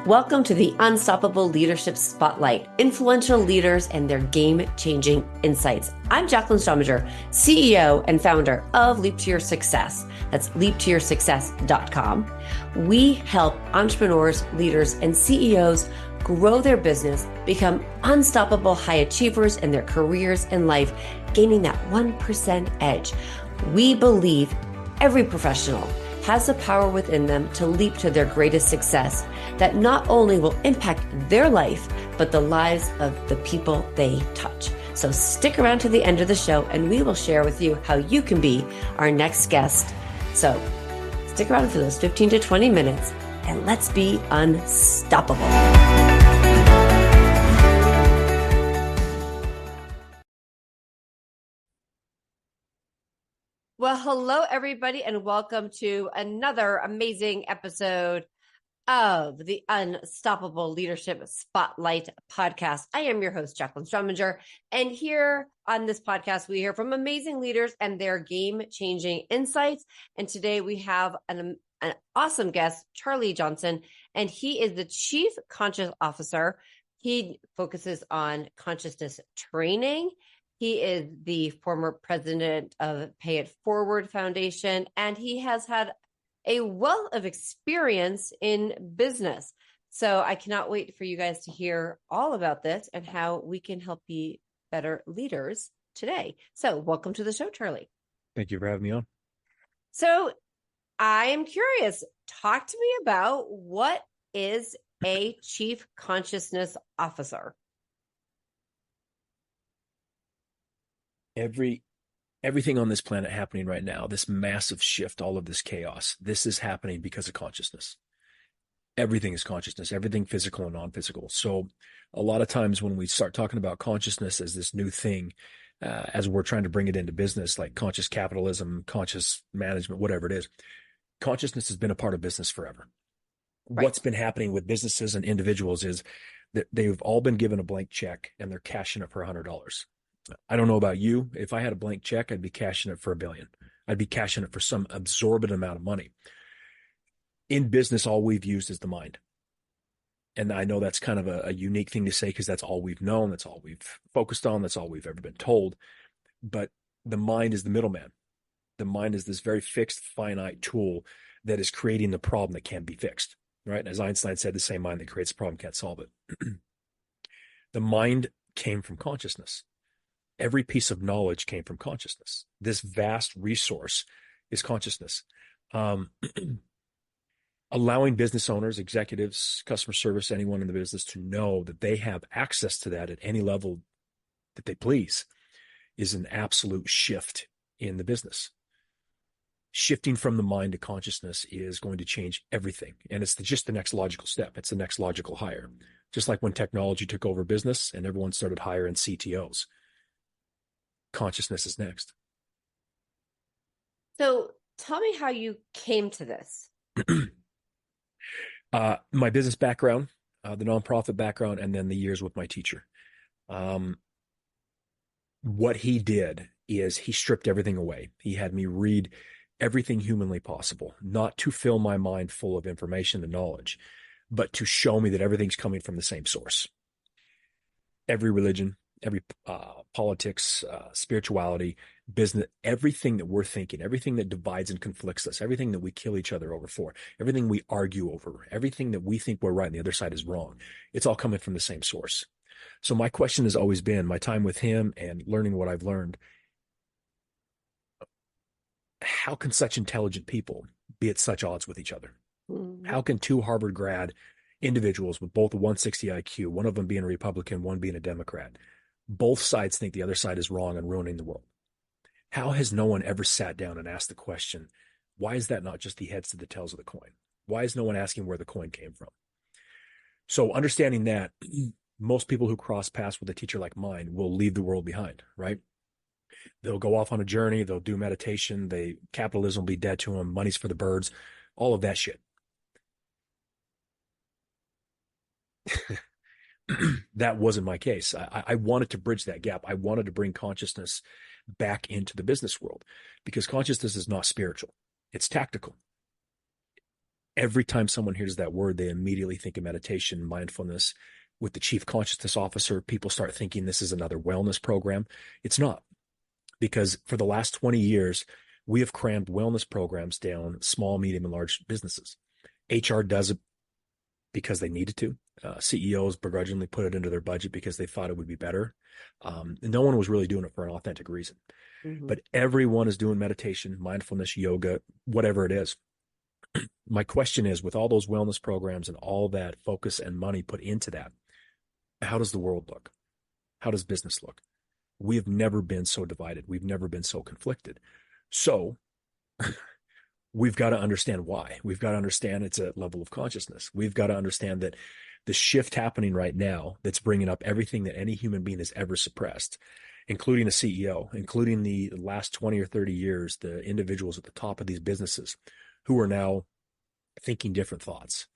Welcome to the Unstoppable Leadership Spotlight, influential leaders and their game-changing insights. I'm Jacqueline Strominger, CEO and founder of Leap to Your Success. That's leaptoyoursuccess.com. We help entrepreneurs, leaders, and CEOs grow their business, become unstoppable high achievers in their careers and life, gaining that 1% edge. We believe every professional has the power within them to leap to their greatest success that not only will impact their life, but the lives of the people they touch. So stick around to the end of the show and we will share with you how you can be our next guest. So stick around for those 15 to 20 minutes and let's be unstoppable. Well, hello, everybody, and welcome to another amazing episode of the Unstoppable Leadership Spotlight podcast. I am your host, Jacqueline Strominger, and here on this podcast, we hear from amazing leaders and their game-changing insights. And today we have an awesome guest, Charlie Johnson, and he is the Chief Conscious Officer. He focuses on consciousness training. He is the former president of Pay It Forward Foundation, and he has had a wealth of experience in business. So I cannot wait for you guys to hear all about this and how we can help be better leaders today. So welcome to the show, Charlie. Thank you for having me on. So I am curious, talk to me about what is a Chief Consciousness Officer? Everything on this planet happening right now, this massive shift, all of this chaos, this is happening because of consciousness. Everything is consciousness, everything physical and non-physical. So a lot of times when we start talking about consciousness as this new thing, as we're trying to bring it into business, like conscious capitalism, conscious management, whatever it is, consciousness has been a part of business forever. Right. What's been happening with businesses and individuals is that they've all been given a blank check and they're cashing it for $100. I don't know about you. If I had a blank check, I'd be cashing it for $1 billion. I'd be cashing it for some absorbent amount of money. In business, all we've used is the mind. And I know that's kind of a unique thing to say because that's all we've known. That's all we've focused on. That's all we've ever been told. But the mind is the middleman. The mind is this very fixed, finite tool that is creating the problem that can't be fixed, right? And as Einstein said, the same mind that creates a problem can't solve it. The mind came from consciousness. Every piece of knowledge came from consciousness. This vast resource is consciousness. Allowing business owners, executives, customer service, anyone in the business to know that they have access to that at any level that they please is an absolute shift in the business. Shifting from the mind to consciousness is going to change everything. And it's just the next logical step. It's the next logical hire. Just like when technology took over business and everyone started hiring CTOs. Consciousness is next. So tell me how you came to this. My business background, the nonprofit background, and then the years with my teacher. What he did is he stripped everything away. He had me read everything humanly possible, not to fill my mind full of information and knowledge, but to show me that everything's coming from the same source. Every religion, every politics, spirituality, business, everything that we're thinking, everything that divides and conflicts us, everything that we kill each other over for, everything we argue over, everything that we think we're right and the other side is wrong, it's all coming from the same source. So my question has always been, my time with him and learning what I've learned, how can such intelligent people be at such odds with each other? Mm-hmm. How can two Harvard grad individuals with both a 160 IQ, one of them being a Republican, one being a Democrat, both sides think the other side is wrong and ruining the world? How has no one ever sat down and asked the question, why is that not just the heads to the tails of the coin? Why is no one asking where the coin came from? So understanding that, most people who cross paths with a teacher like mine will leave the world behind, right? They'll go off on a journey. They'll do meditation. Capitalism will be dead to them. Money's for the birds, all of that shit. That wasn't my case. I wanted to bridge that gap. I wanted to bring consciousness back into the business world because consciousness is not spiritual. It's tactical. Every time someone hears that word, they immediately think of meditation, mindfulness. With the chief consciousness officer, people start thinking this is another wellness program. It's not, because for the last 20 years, we have crammed wellness programs down small, medium, and large businesses. HR does it because they needed to. CEOs begrudgingly put it into their budget because they thought it would be better. No one was really doing it for an authentic reason. Mm-hmm. But everyone is doing meditation, mindfulness, yoga, whatever it is. My question is, with all those wellness programs and all that focus and money put into that, how does the world look? How does business look? We have never been so divided. We've never been so conflicted. So we've got to understand why. We've got to understand it's a level of consciousness. We've got to understand that the shift happening right now that's bringing up everything that any human being has ever suppressed, including a CEO, including the last 20 or 30 years, the individuals at the top of these businesses who are now thinking different thoughts.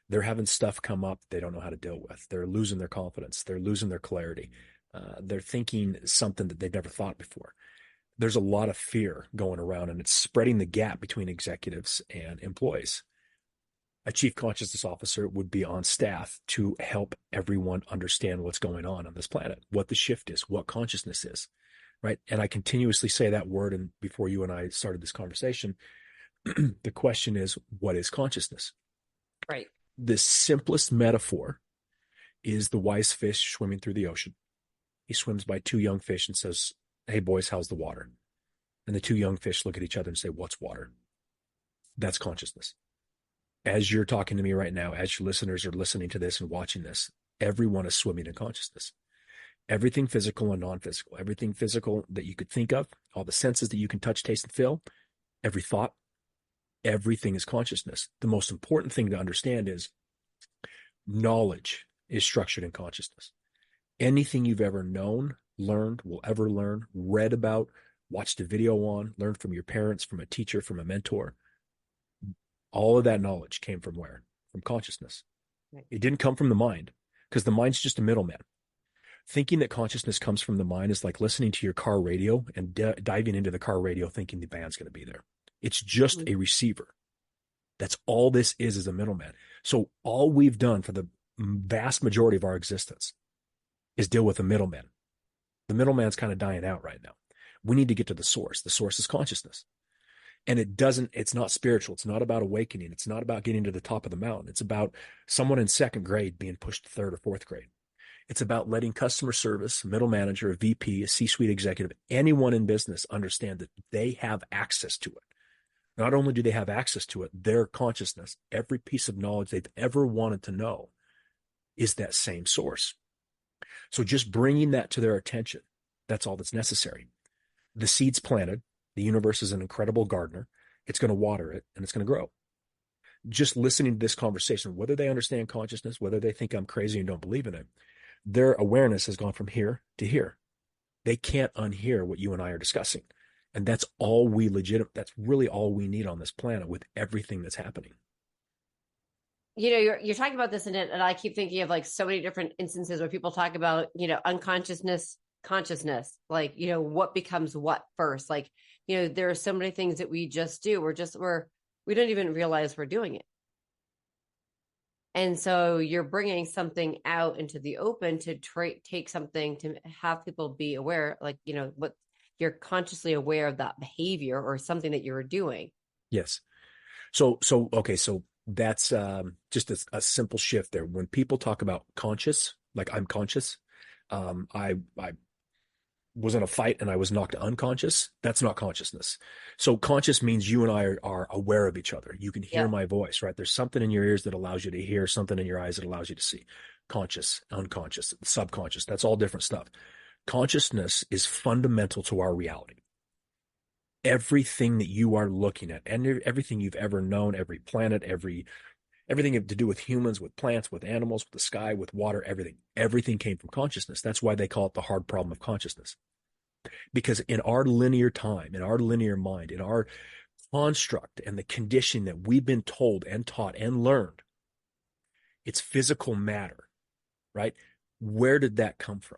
They're having stuff come up they don't know how to deal with. They're losing their confidence. They're losing their clarity. They're thinking something that they've never thought before. There's a lot of fear going around, and it's spreading the gap between executives and employees. A chief consciousness officer would be on staff to help everyone understand what's going on this planet, what the shift is, what consciousness is, right? And I continuously say that word. And before you and I started this conversation, the question is, what is consciousness? Right. The simplest metaphor is the wise fish swimming through the ocean. He swims by two young fish and says, "Hey boys, how's the water?" And the two young fish look at each other and say, "What's water?" That's consciousness. As you're talking to me right now, as your listeners are listening to this and watching this, everyone is swimming in consciousness. Everything physical and non-physical, everything physical that you could think of, all the senses that you can touch, taste, and feel, every thought, everything is consciousness. The most important thing to understand is knowledge is structured in consciousness. Anything you've ever known, learned, will ever learn, read about, watched a video on, learned from your parents, from a teacher, from a mentor, all of that knowledge came from where? From consciousness. Right. It didn't come from the mind, because the mind's just a middleman. Thinking that consciousness comes from the mind is like listening to your car radio and diving into the car radio thinking the band's going to be there. It's just a receiver. That's all this is a middleman. So all we've done for the vast majority of our existence is deal with the middleman. The middleman's kind of dying out right now. We need to get to the source. The source is consciousness. And it's not spiritual. It's not about awakening. It's not about getting to the top of the mountain. It's about someone in second grade being pushed to third or fourth grade. It's about letting customer service, middle manager, a VP, a C-suite executive, anyone in business understand that they have access to it. Not only do they have access to it, their consciousness, every piece of knowledge they've ever wanted to know is that same source. So just bringing that to their attention, that's all that's necessary. The seed's planted. The universe is an incredible gardener. It's going to water it, and it's going to grow. Just listening to this conversation, whether they understand consciousness, whether they think I'm crazy and don't believe in it, their awareness has gone from here to here. They can't unhear what you and I are discussing. And that's all that's really all we need on this planet with everything that's happening. You know, you're talking about this, and I keep thinking of like so many different instances where people talk about, unconsciousness, consciousness, like, what becomes what first. Like, there are so many things that we just do. We don't even realize we're doing it. And so you're bringing something out into the open to take something to have people be aware, like, what you're consciously aware of that behavior or something that you're doing. Yes. So that's just a simple shift there. When people talk about conscious, like I'm conscious, I was in a fight and I was knocked unconscious. That's not consciousness. So conscious means you and I are aware of each other. You can hear my voice, right? There's something in your ears that allows you to hear, something in your eyes that allows you to see. Conscious, unconscious, subconscious, that's all different stuff. Consciousness is fundamental to our reality. Everything that you are looking at and everything you've ever known, every planet, everything to do with humans, with plants, with animals, with the sky, with water, everything came from consciousness. That's why they call it the hard problem of consciousness. Because in our linear time, in our linear mind, in our construct and the condition that we've been told and taught and learned, it's physical matter, right? Where did that come from?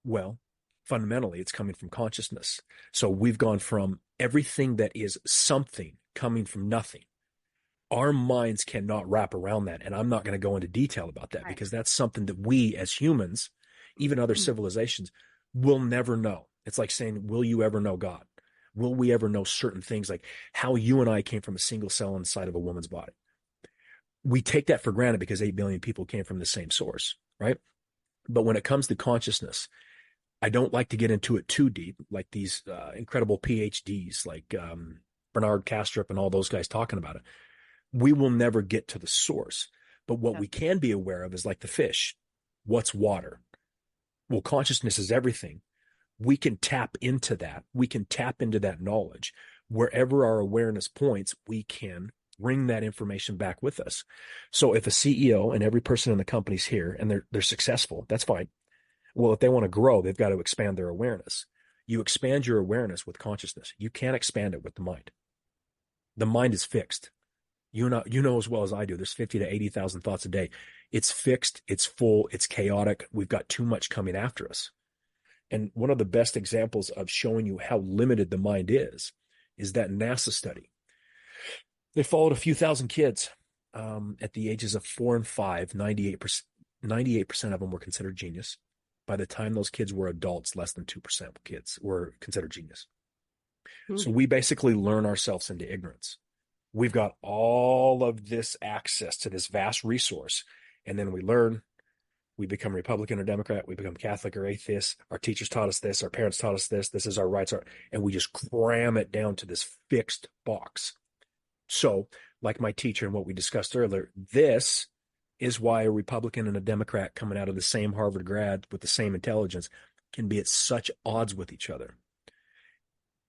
Well, fundamentally, it's coming from consciousness. So we've gone from everything that is something coming from nothing Our minds cannot wrap around that. And I'm not going to go into detail about that Right. because that's something that we as humans, even other civilizations, will never know. It's like saying, will you ever know God? Will we ever know certain things like how you and I came from a single cell inside of a woman's body? We take that for granted because 8 billion people came from the same source, right? But when it comes to consciousness, I don't like to get into it too deep, like these incredible PhDs like Bernard Kastrup and all those guys talking about it. We will never get to the source. But what Yeah. we can be aware of is like the fish. What's water? Well, consciousness is everything. We can tap into that. We can tap into that knowledge. Wherever our awareness points, we can bring that information back with us. So if a CEO and every person in the company's here and they're successful, that's fine. Well, if they want to grow, they've got to expand their awareness. You expand your awareness with consciousness. You can't expand it with the mind. The mind is fixed. You know as well as I do, there's 50 to 80,000 thoughts a day. It's fixed, it's full, it's chaotic. We've got too much coming after us. And one of the best examples of showing you how limited the mind is that NASA study. They followed a few thousand kids at the ages of 4 and 5. 98% of them were considered genius. By the time those kids were adults, less than 2% of kids were considered genius. So we basically learn ourselves into ignorance. We've got all of this access to this vast resource. And then we learn, we become Republican or Democrat, we become Catholic or atheist. Our teachers taught us this, our parents taught us this is our rights, and we just cram it down to this fixed box. So, like my teacher and what we discussed earlier, this is why a Republican and a Democrat coming out of the same Harvard grad with the same intelligence can be at such odds with each other.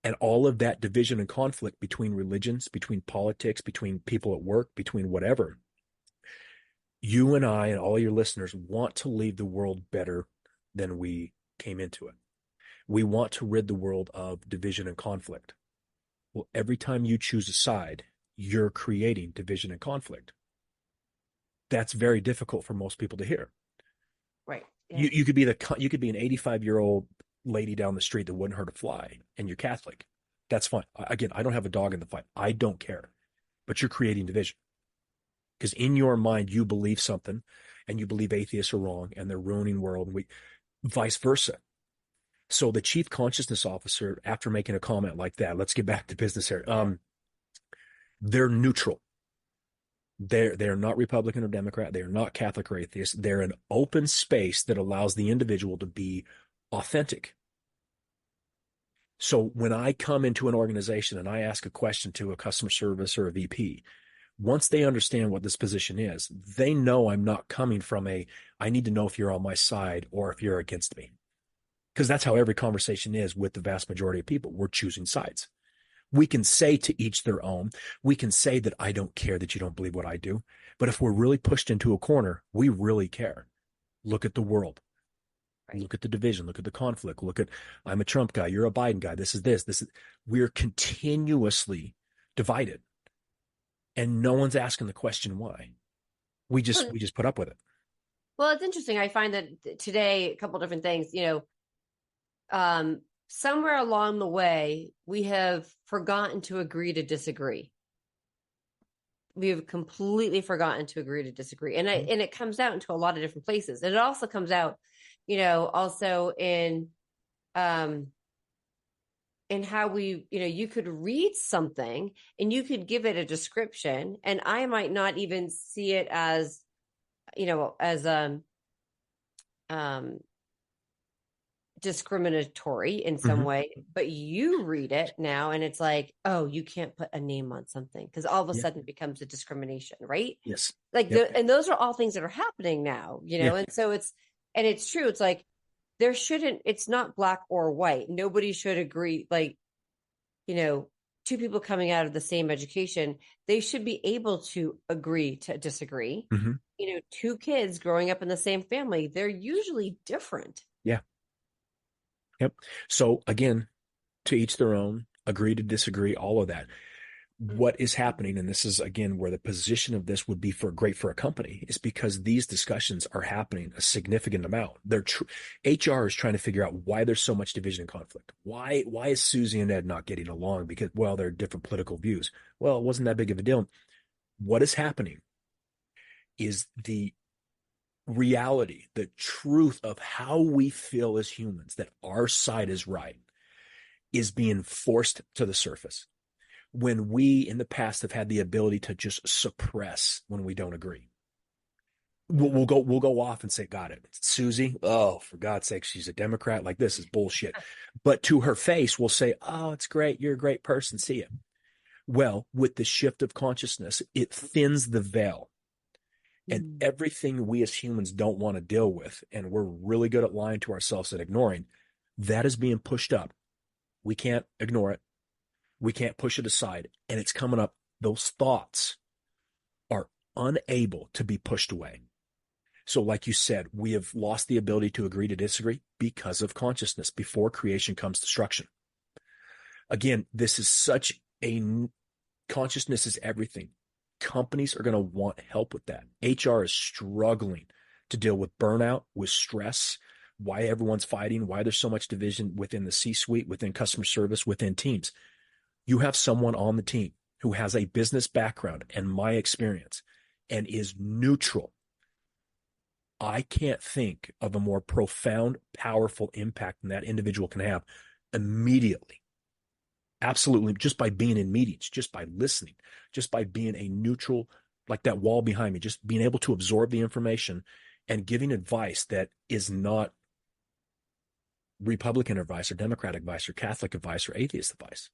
And all of that division and conflict between religions, between politics, between people at work, between whatever, you and I and all your listeners want to leave the world better than we came into it. We want to rid the world of division and conflict. Well, every time you choose a side, you're creating division and conflict. That's very difficult for most people to hear. Right. Yeah. You could be an 85-year-old lady down the street that wouldn't hurt a fly, and you're Catholic. That's fine. Again, I don't have a dog in the fight. I don't care. But you're creating division. Because in your mind, you believe something, and you believe atheists are wrong, and they're ruining the world, and vice versa. So the chief consciousness officer, after making a comment like that, let's get back to business here. They're neutral. They're not Republican or Democrat. They're not Catholic or atheist. They're an open space that allows the individual to be authentic. So when I come into an organization and I ask a question to a customer service or a VP, once they understand what this position is, they know I'm not coming from I need to know if you're on my side or if you're against me. Because that's how every conversation is with the vast majority of people. We're choosing sides. We can say to each their own. We can say that I don't care that you don't believe what I do. But if we're really pushed into a corner, we really care. Look at the world. Right. Look at the division. Look at the conflict. Look at, I'm a Trump guy. You're a Biden guy. This is, we're continuously divided. And no one's asking the question why. We just put up with it. Well, it's interesting. I find that today, a couple different things, somewhere along the way, we have forgotten to agree to disagree. We have completely forgotten to agree to disagree. And it comes out into a lot of different places. And it also comes out, also in how we, you could read something and you could give it a description, and I might not even see it as, discriminatory in some way, but you read it now and it's like, oh, you can't put a name on something because all of a sudden it becomes a discrimination, right? Yes. Like, and those are all things that are happening now, and so it's true. It's like, it's not black or white. Nobody should agree. Like, two people coming out of the same education, they should be able to agree to disagree. Two kids growing up in the same family, they're usually different. Yeah. Yep. So again, to each their own, agree to disagree, all of that. What is happening, and this is again where the position of this would be great for a company, is because these discussions are happening a significant amount. HR is trying to figure out why there's so much division and conflict. Why is Susie and Ed not getting along? Because, well, they're different political views. Well, it wasn't that big of a deal. What is happening is the reality, the truth of how we feel as humans, that our side is right, is being forced to the surface. When we in the past have had the ability to just suppress when we don't agree. We'll go off and say, got it. Susie, oh, for God's sake, she's a Democrat. Like, this is bullshit. But to her face, we'll say, oh, it's great. You're a great person. See you. Well, with the shift of consciousness, it thins the veil. And everything we as humans don't want to deal with, and we're really good at lying to ourselves and ignoring, that is being pushed up. We can't ignore it. We can't push it aside. And it's coming up. Those thoughts are unable to be pushed away. So like you said, we have lost the ability to agree to disagree because of consciousness. Before creation comes destruction. Again, this is such a consciousness is everything. Companies are going to want help with that. HR is struggling to deal with burnout, with stress, why everyone's fighting, why there's so much division within the C-suite, within customer service, within teams. You have someone on the team who has a business background and my experience and is neutral. I can't think of a more profound, powerful impact than that individual can have immediately. Absolutely. Just by being in meetings, just by listening, just by being a neutral, like that wall behind me, just being able to absorb the information and giving advice that is not Republican advice or Democratic advice or Catholic advice or atheist advice.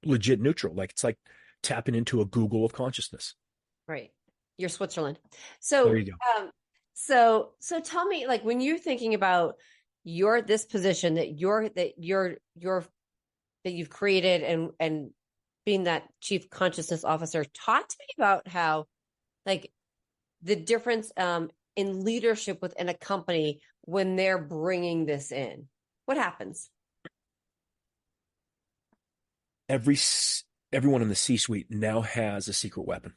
Legit neutral. Like, it's like tapping into a Google of consciousness. Right. You're Switzerland. There So, you go. so tell me, like, when you're thinking about this position that you've created and being that chief consciousness officer, talk to me about how, like, the difference in leadership within a company when they're bringing this in. What happens? Everyone in the C-suite now has a secret weapon.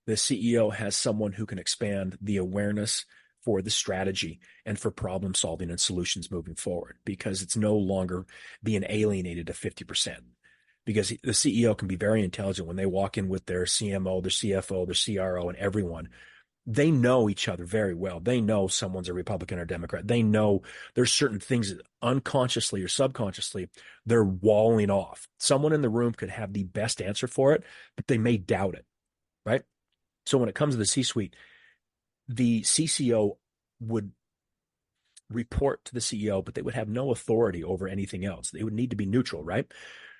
The CEO has someone who can expand the awareness for the strategy and for problem solving and solutions moving forward, because it's no longer being alienated to 50%. Because the CEO can be very intelligent when they walk in with their CMO, their CFO, their CRO, and everyone. They know each other very well. They know someone's a Republican or Democrat. They know there's certain things that unconsciously or subconsciously they're walling off. Someone in the room could have the best answer for it, but they may doubt it, right? So when it comes to the C-suite, the CCO would report to the CEO, but they would have no authority over anything else. They would need to be neutral, right?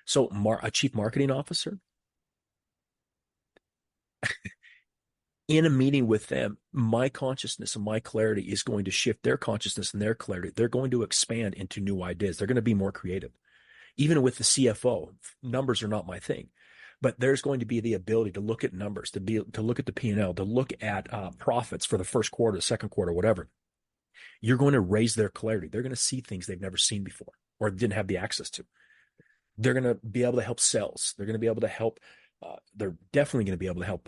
So a chief marketing officer, in a meeting with them, my consciousness and my clarity is going to shift their consciousness and their clarity. They're going to expand into new ideas. They're going to be more creative. Even with the CFO, numbers are not my thing, but there's going to be the ability to look at numbers, to look at the P&L, to look at profits for the first quarter, the second quarter, whatever. You're going to raise their clarity. They're going to see things they've never seen before or didn't have the access to. They're going to be able to help sales. They're going to be able to help. They're definitely going to be able to help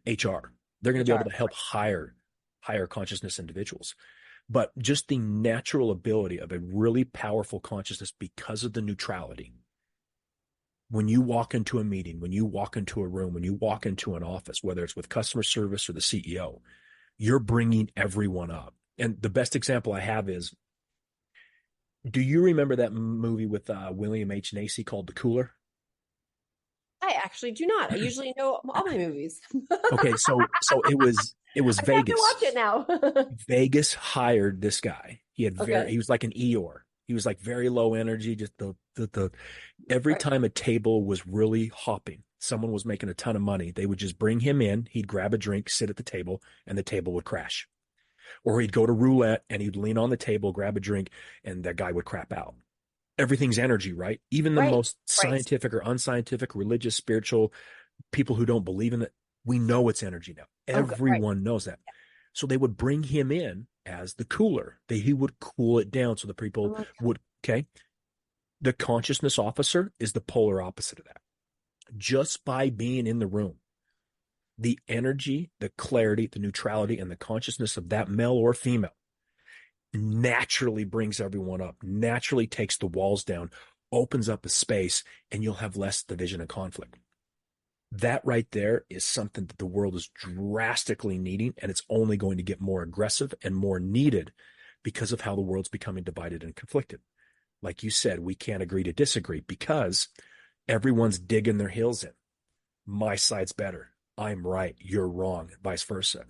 HR. They're going to be able to help higher consciousness individuals. But just the natural ability of a really powerful consciousness because of the neutrality. When you walk into a meeting, when you walk into a room, when you walk into an office, whether it's with customer service or the CEO, you're bringing everyone up. And the best example I have is, do you remember that movie with William H. Macy called The Cooler? I actually do not. I usually know all my movies. Okay, so it was I have to Vegas. watch it now. Vegas hired this guy. He Okay. was like an Eeyore. He was like very low energy. Just the every Right. time a table was really hopping, someone was making a ton of money, they would just bring him in. He'd grab a drink, sit at the table, and the table would crash. Or he'd go to roulette and he'd lean on the table, grab a drink, and that guy would crap out. Everything's energy, right? Even the Right. most scientific or unscientific, religious, spiritual people who don't believe in it, we know it's energy now. Okay. Right. Everyone knows that. So they would bring him in as the cooler. He would cool it down so the people would, okay. The consciousness officer is the polar opposite of that. Just by being in the room, the energy, the clarity, the neutrality, and the consciousness of that male or female naturally brings everyone up, naturally takes the walls down, opens up a space, and you'll have less division and conflict. That right there is something that the world is drastically needing, and it's only going to get more aggressive and more needed because of how the world's becoming divided and conflicted. Like you said, we can't agree to disagree because everyone's digging their heels in. My side's better. I'm right. You're wrong, vice versa.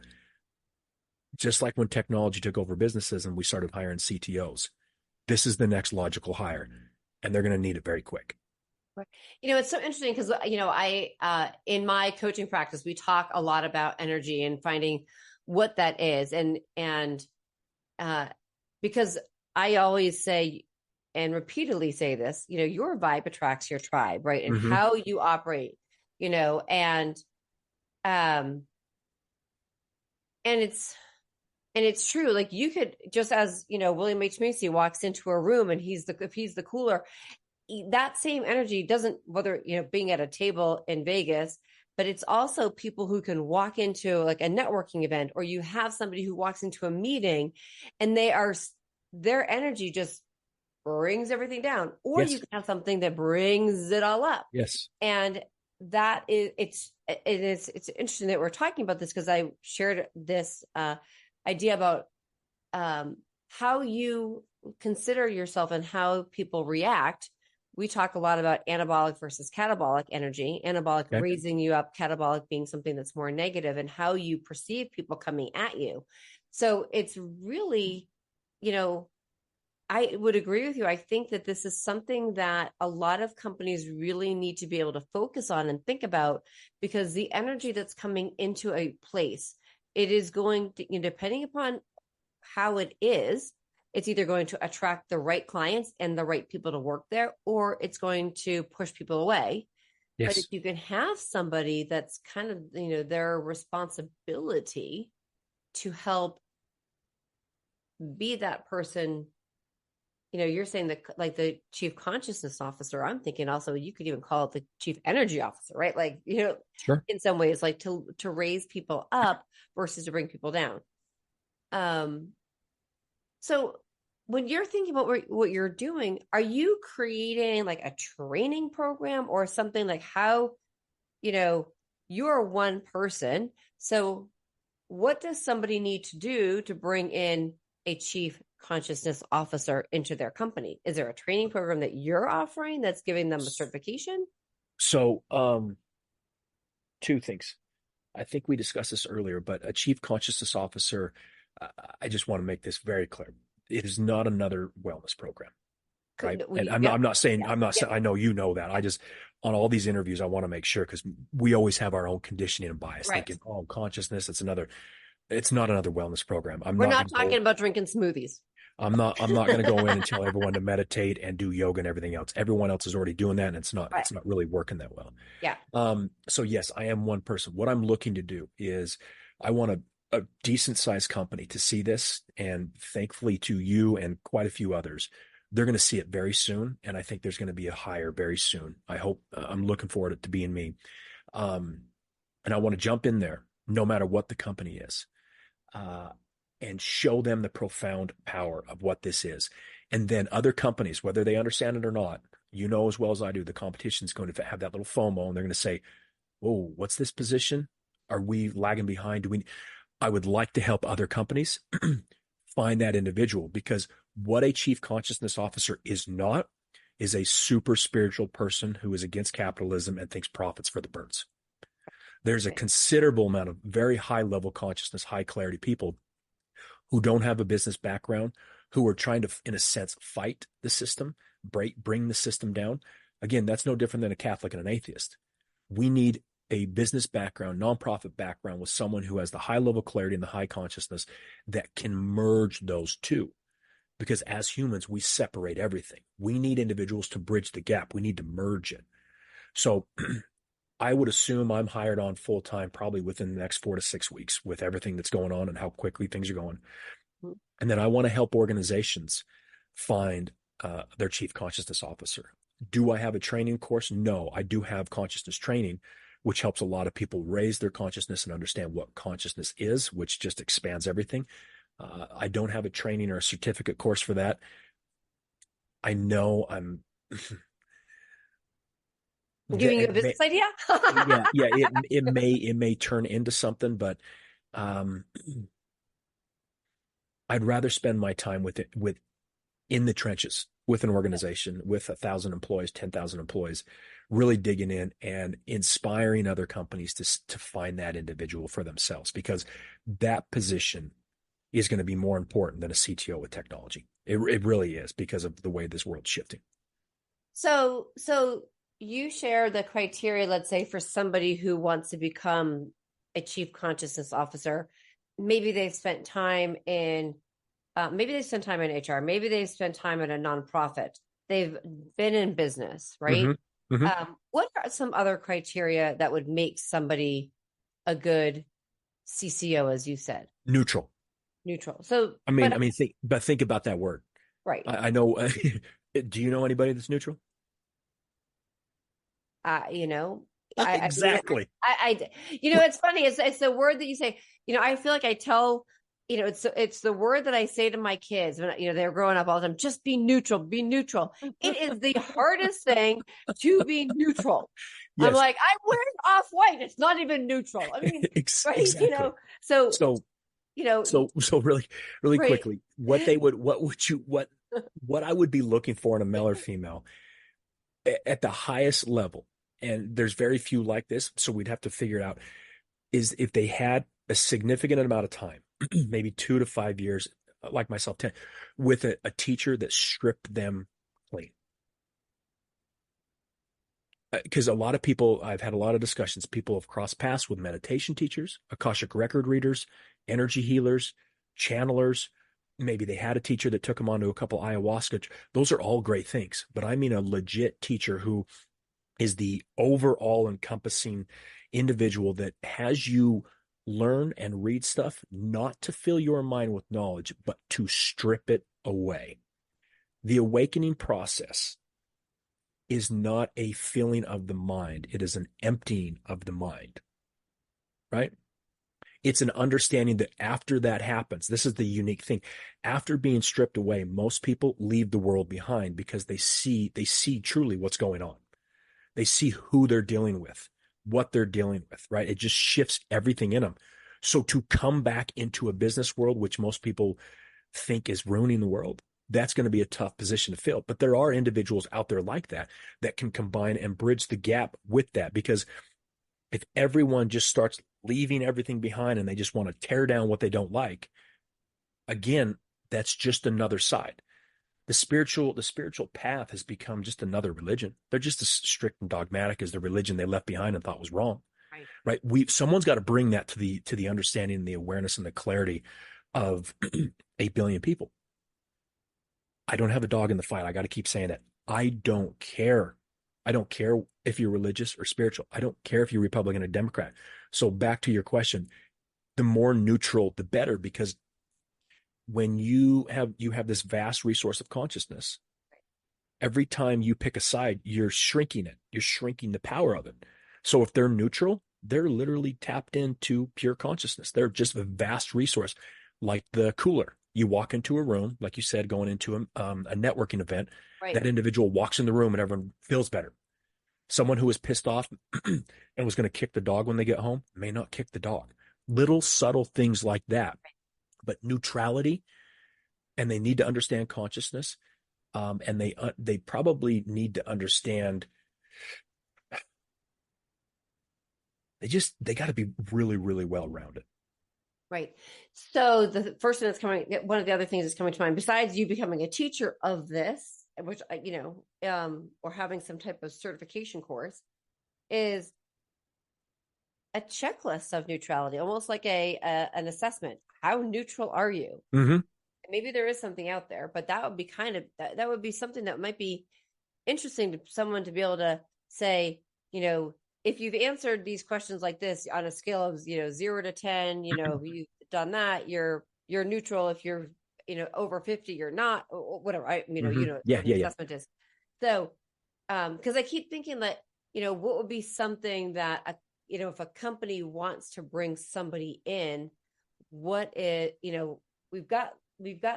Just like when technology took over businesses and we started hiring CTOs, this is the next logical hire, and they're going to need it very quick. It's so interesting because, in my coaching practice, we talk a lot about energy and finding what that is. And because I always say and repeatedly say this, your vibe attracts your tribe, right? And Mm-hmm. how you operate, um, and it's true. Like you could just as, William H. Macy walks into a room and if he's the cooler, that same energy doesn't, whether being at a table in Vegas, but it's also people who can walk into like a networking event, or you have somebody who walks into a meeting and their energy just brings everything down, or you Yes. can have something that brings it all up. Yes. And that is it's interesting that we're talking about this, because I shared this idea about how you consider yourself and how people react. We talk a lot about anabolic versus catabolic energy, anabolic Okay. raising you up, catabolic being something that's more negative, and how you perceive people coming at you. So it's really, I would agree with you. I think that this is something that a lot of companies really need to be able to focus on and think about, because the energy that's coming into a place, it is going to, depending upon how it is, it's either going to attract the right clients and the right people to work there, or it's going to push people away. But if Yes. you can have somebody that's kind of, their responsibility to help be that person, you're saying that like the chief consciousness officer, I'm thinking also you could even call it the chief energy officer, right? Like, Sure. in some ways, like to raise people up versus to bring people down. Um, So when you're thinking about what you're doing, are you creating like a training program or something, like how, you know, you're one person. So what does somebody need to do to bring in a chief consciousness officer into their company? Is there a training program that you're offering that's giving them a certification? So, two things. I think we discussed this earlier, but a chief consciousness officer, uh, I just want to make this very clear. It is not another wellness program, right? And Yep. I'm not saying, Yeah. I'm not Yep. saying, I know you know that. I just, on all these interviews, I want to make sure because we always have our own conditioning and bias Right. thinking, oh, consciousness, it's not another wellness program. We're not talking about drinking smoothies. I'm not going to go in and tell everyone to meditate and do yoga and everything else. Everyone else is already doing that, and Right. it's not really working that well. Yeah. So yes, I am one person. What I'm looking to do is I want a decent sized company to see this, and thankfully to you and quite a few others, they're going to see it very soon. And I think there's going to be a hire very soon. I hope I'm looking forward to being me. Um, and I want to jump in there no matter what the company is. Uh, and show them the profound power of what this is. And then other companies, whether they understand it or not, as well as I do, the competition is going to have that little FOMO and they're going to say, "Oh, what's this position? Are we lagging behind? I would like to help other companies find that individual, because what a chief consciousness officer is not is a super spiritual person who is against capitalism and thinks profits for the birds. There's a considerable amount of very high level consciousness, high clarity people who don't have a business background, who are trying to, in a sense, fight the system, bring the system down. Again, that's no different than a Catholic and an atheist. We need a business background, nonprofit background with someone who has the high level clarity and the high consciousness that can merge those two. Because as humans, we separate everything. We need individuals to bridge the gap. We need to merge it. So I would assume I'm hired on full time probably within the next 4 to 6 weeks with everything that's going on and how quickly things are going. And then I want to help organizations find their chief consciousness officer. Do I have a training course? No, I do have consciousness training, which helps a lot of people raise their consciousness and understand what consciousness is, which just expands everything. I don't have a training or a certificate course for that. I know I'm I'm giving you a It may, business idea. yeah, it may turn into something, but um, I'd rather spend my time with it with in the trenches with an organization with 1,000 employees, 10,000 employees, really digging in and inspiring other companies to find that individual for themselves, because that position is going to be more important than a CTO with technology. It really is, because of the way this world's shifting. So you share the criteria, let's say, for somebody who wants to become a chief consciousness officer. Maybe they've spent time in, maybe they've spent time in HR. Maybe they've spent time in a nonprofit. They've been in business, right? Mm-hmm. Mm-hmm. What are some other criteria that would make somebody a good CCO, as you said? Neutral. Neutral. So, Think about that word. right. I know. Do you know anybody that's neutral? You know, Exactly. it's funny. It's the word that you say. I feel like I tell, it's the word that I say to my kids when they're growing up all the time. Just be neutral. Be neutral. It is the hardest thing to be neutral. I'm Yes. like, I'm wearing off white. It's not even neutral. I mean, right? Exactly. So So you know, so really right. quickly, what I would be looking for in a male or female at the highest level, and there's very few like this, so we'd have to figure it out, is if they had a significant amount of time, maybe 2 to 5 years, like myself, 10, with a teacher that stripped them clean. Because a lot of people, I've had a lot of discussions, people have crossed paths with meditation teachers, Akashic record readers, energy healers, channelers. Maybe they had a teacher that took them onto a couple ayahuasca. Those are all great things. But I mean a legit teacher who is the overall encompassing individual that has you learn and read stuff, not to fill your mind with knowledge, but to strip it away. The awakening process is not a filling of the mind. It is an emptying of the mind, right? It's an understanding that after that happens, this is the unique thing. After being stripped away, most people leave the world behind because they see truly what's going on. They see who they're dealing with, what they're dealing with, right? It just shifts everything in them. So to come back into a business world, which most people think is ruining the world, that's going to be a tough position to fill. But there are individuals out there like that that can combine and bridge the gap with that. Because if everyone just starts leaving everything behind and they just want to tear down what they don't like, again, that's just another side. The spiritual path has become just another religion. They're just as strict and dogmatic as the religion they left behind and thought was wrong. Right. Right. Someone's got to bring that to the understanding and the awareness and the clarity of 8 billion people. I don't have a dog in the fight. I got to keep saying that. I don't care. I don't care if you're religious or spiritual. I don't care if you're Republican or Democrat. So back to your question, the more neutral, the better, because when you have this vast resource of consciousness, every time you pick a side, you're shrinking it. You're shrinking the power of it. So if they're neutral, they're literally tapped into pure consciousness. They're just a vast resource, like the cooler. You walk into a room, like you said, going into a networking event, Right. that individual walks in the room and everyone feels better. Someone who is pissed off and was going to kick the dog when they get home may not kick the dog. Little subtle things like that. But neutrality, and they need to understand consciousness, and they probably need to understand. They got to be really, really well rounded. Right. So the first thing one of the other things that's coming to mind, besides you becoming a teacher of this, which, or having some type of certification course, is a checklist of neutrality, almost like an assessment. How neutral are you? Mm-hmm. Maybe there is something out there, but that would be that would be something that might be interesting to someone to be able to say, if you've answered these questions like this on a scale of 0 to 10, you've done that, you're neutral. If you're over 50, you're not, or whatever. Mm-hmm. Yeah, what the yeah, yeah. assessment is. So because I keep thinking that what would be something that if a company wants to bring somebody in, what it we've got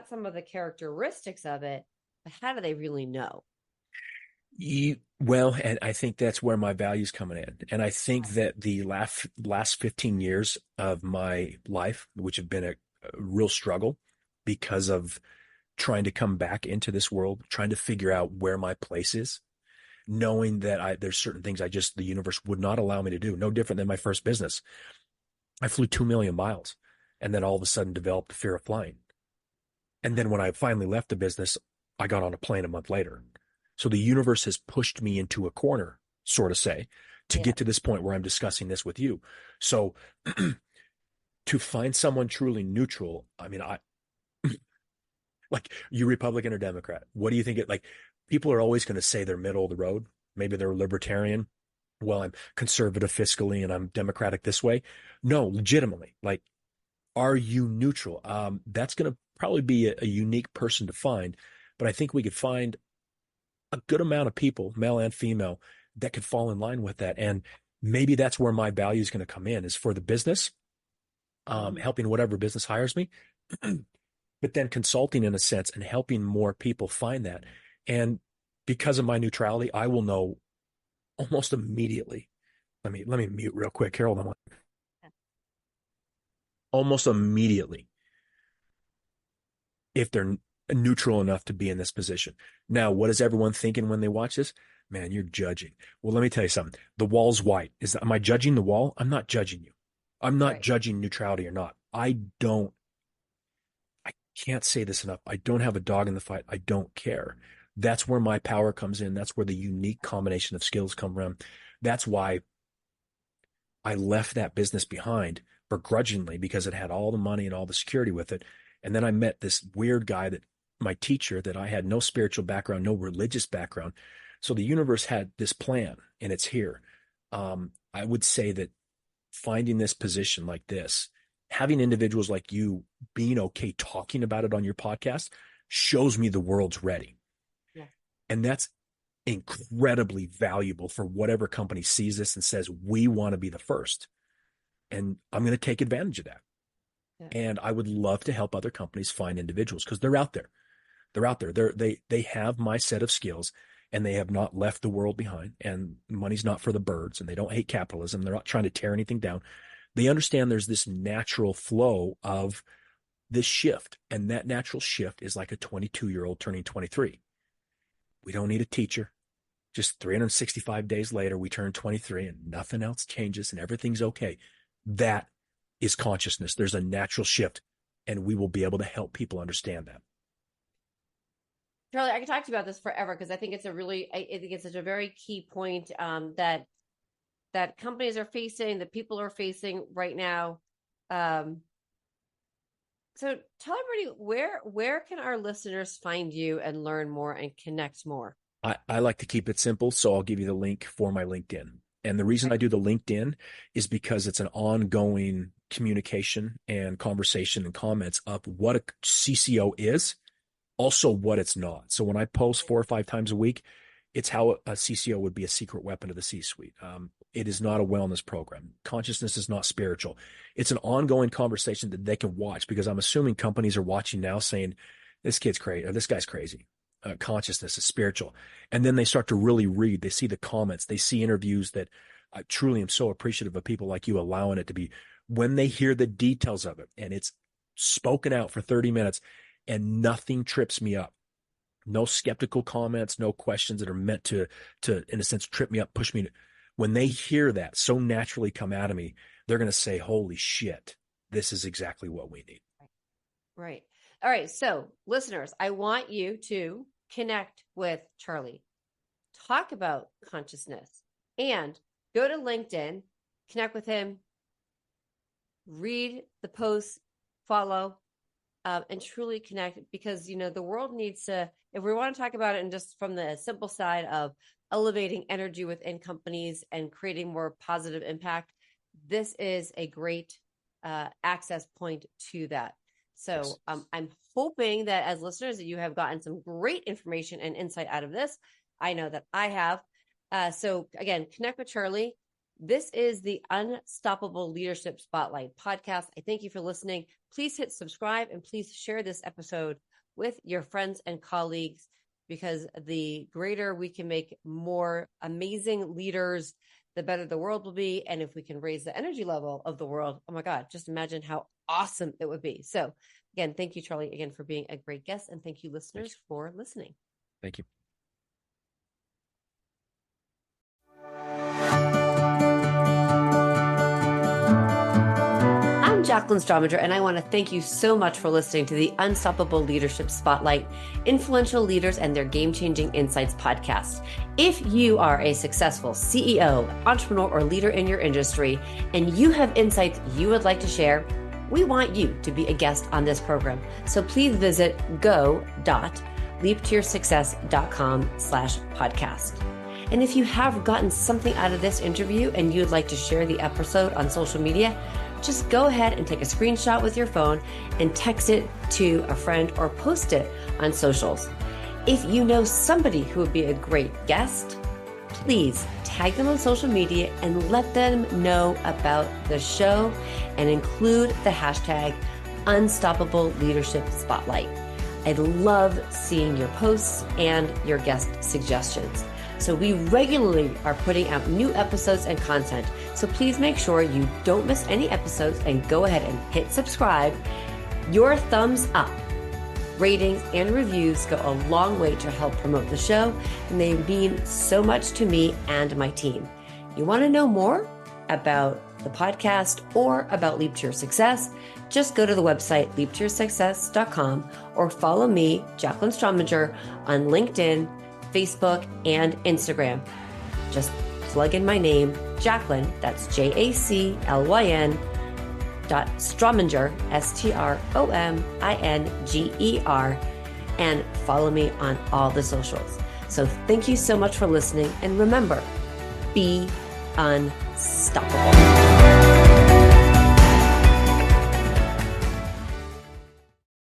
some of the characteristics of it, but how do they really know? Well, and I think that's where my value's coming in. And I think that the last 15 years of my life, which have been a real struggle because of trying to come back into this world, trying to figure out where my place is, knowing that there's certain things the universe would not allow me to do. No different than my first business. I flew 2 million miles and then all of a sudden developed a fear of flying. And then when I finally left the business, I got on a plane a month later. So the universe has pushed me into a corner, sort of say, to get to this point where I'm discussing this with you. So to find someone truly neutral, I mean, like, you Republican or Democrat, what do you think like, people are always going to say they're middle of the road. Maybe they're libertarian. Well, I'm conservative fiscally and I'm democratic this way. No, legitimately, like, are you neutral? That's going to probably be a unique person to find, but I think we could find a good amount of people, male and female, that could fall in line with that. And maybe that's where my value is going to come in, is for the business, helping whatever business hires me, but then consulting in a sense and helping more people find that. And because of my neutrality, I will know almost immediately. Let me mute real quick, Carol. Almost immediately if they're neutral enough to be in this position. Now, what is everyone thinking when they watch this? Man, you're judging. Well, let me tell you something. The wall's white. Am I judging the wall? I'm not judging you. I'm not judging neutrality or not. I can't say this enough. I don't have a dog in the fight. I don't care. That's where my power comes in. That's where the unique combination of skills come from. That's why I left that business behind begrudgingly, because it had all the money and all the security with it. And then I met this weird guy, my teacher, that I had no spiritual background, no religious background. So the universe had this plan and it's here. I would say that finding this position like this, having individuals like you being okay talking about it on your podcast, shows me the world's ready. Yeah. And that's incredibly valuable for whatever company sees this and says, we want to be the first. And I'm going to take advantage of that. Yeah. And I would love to help other companies find individuals, because they're out there. They're out there. They have my set of skills, and they have not left the world behind, and money's not for the birds, and they don't hate capitalism. They're not trying to tear anything down. They understand there's this natural flow of this shift, and that natural shift is like a 22-year-old turning 23. We don't need a teacher. Just 365 days later, we turn 23 and nothing else changes and everything's okay. That is consciousness. There's a natural shift, and we will be able to help people understand that. Charlie, I could talk to you about this forever, because I think it's such a very key point that companies are facing, that people are facing right now. So tell everybody, where can our listeners find you and learn more and connect more? I like to keep it simple, so I'll give you the link for my LinkedIn. And the reason I do the LinkedIn is because it's an ongoing communication and conversation and comments of what a CCO is, also what it's not. So when I post 4 or 5 times a week, it's how a CCO would be a secret weapon to the C-suite. It is not a wellness program. Consciousness is not spiritual. It's an ongoing conversation that they can watch, because I'm assuming companies are watching now saying, this kid's crazy, or this guy's crazy. Consciousness is spiritual. And then they start to really read. They see the comments. They see interviews that I truly am so appreciative of people like you allowing it to be. When they hear the details of it and it's spoken out for 30 minutes and nothing trips me up, no skeptical comments, no questions that are meant to, in a sense, trip me up, push me. When they hear that so naturally come out of me, they're going to say, holy shit, this is exactly what we need. Right. All right. So listeners, I want you to connect with Charlie, talk about consciousness, and go to LinkedIn, connect with him, read the posts, follow, and truly connect, because, the world needs to, if we want to talk about it and just from the simple side of elevating energy within companies and creating more positive impact, this is a great access point to that. So I'm hoping that as listeners that you have gotten some great information and insight out of this. I know that I have. So again, connect with Charlie. This is the Unstoppable Leadership Spotlight podcast. I thank you for listening. Please hit subscribe and please share this episode with your friends and colleagues. because the greater we can make more amazing leaders, the better the world will be. And if we can raise the energy level of the world, oh my God, just imagine how awesome it would be. So again, thank you, Charlie, again, for being a great guest. And thank you, listeners, for listening. Thank you. I'm Jacqueline Strominger, and I want to thank you so much for listening to the Unstoppable Leadership Spotlight, Influential Leaders and Their Game-Changing Insights podcast. If you are a successful CEO, entrepreneur, or leader in your industry, and you have insights you would like to share, we want you to be a guest on this program. So please visit go.leaptoyoursuccess.com/podcast. And if you have gotten something out of this interview and you'd like to share the episode on social media, just go ahead and take a screenshot with your phone and text it to a friend or post it on socials. If you know somebody who would be a great guest, please tag them on social media and let them know about the show and include the hashtag Unstoppable Leadership Spotlight. I'd love seeing your posts and your guest suggestions. So we regularly are putting out new episodes and content. So please make sure you don't miss any episodes and go ahead and hit subscribe. Your thumbs up, ratings, and reviews go a long way to help promote the show, and they mean so much to me and my team. You want to know more about the podcast or about Leap to Your Success? Just go to the website leaptoyoursuccess.com or follow me, Jacqueline Strominger, on LinkedIn, Facebook, and Instagram. Just plug in my name, Jacqueline, that's JACLYN Strominger, STROMINGER, and follow me on all the socials. So thank you so much for listening, and remember, be unstoppable.